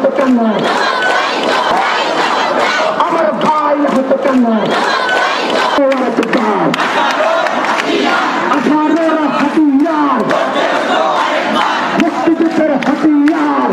হতো কেন, আমার ভাই হতো কেন, 18 হাতিয়ার মুক্তিযুদ্ধের হাতিয়ার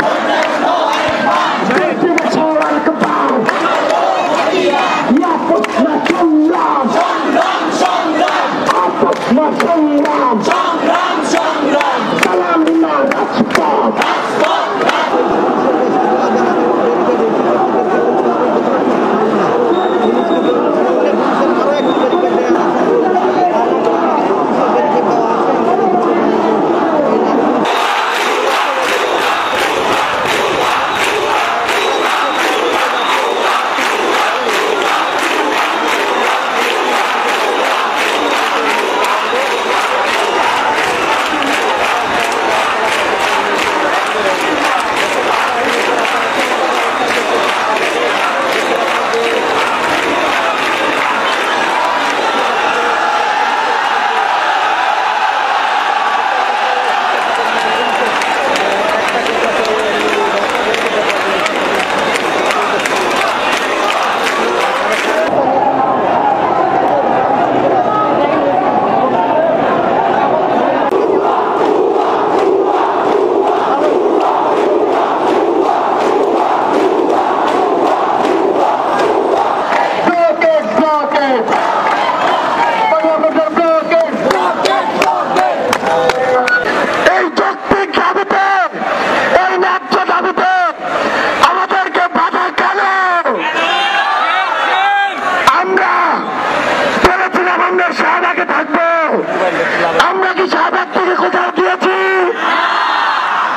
আমরা কি শাহবাগ থেকে কোথাও গিয়েছি?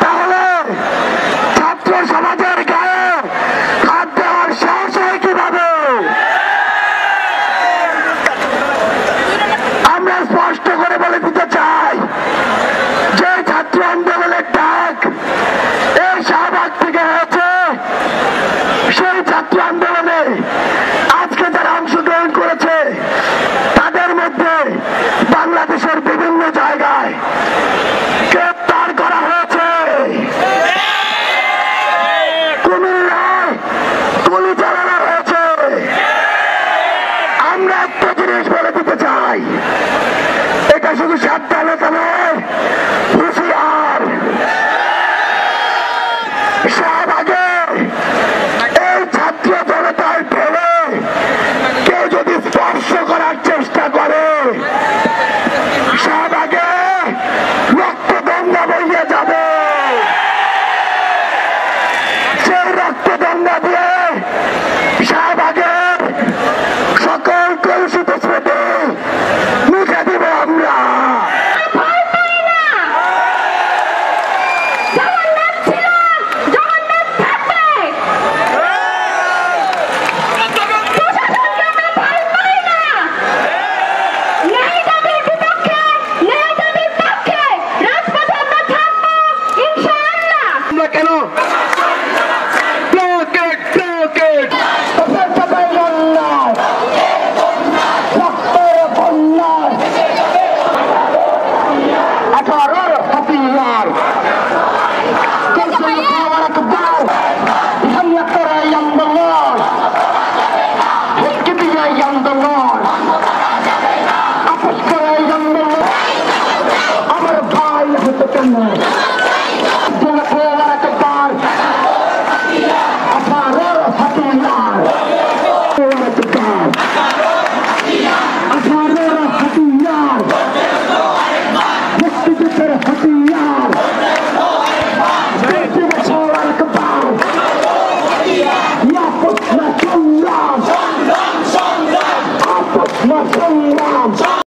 তাহলে ছাত্র সমাজের গায়ে হাত দেওয়ার সাহস হয় কিভাবে? আমরা স্পষ্ট করে বলে দিতে চাই যে ছাত্র আন্দোলনের ডাক এই শাহবাগ থেকে হয়েছে। সেই ছাত্র আন্দোলনে আজকে যারা অংশগ্রহণ করেছে তাদের মধ্যে বাংলাদেশের বিভিন্ন জায়গায় গ্রেপ্তার করা হয়েছে, কুমিল্লায় গুলি চালানো হয়েছে। আমরা একটা জিনিস বলে দিতে চাই, এটা শুধু সাবধানতা নয়, হুঁশিয়ার। শাহবাগে এই ছাত্র জনতার ঢেলে কেউ যদি স্পর্শ করার চেষ্টা করে, শাহবাগে রক্ত গঙ্গা বইয়ে যাবে। সেই রক্ত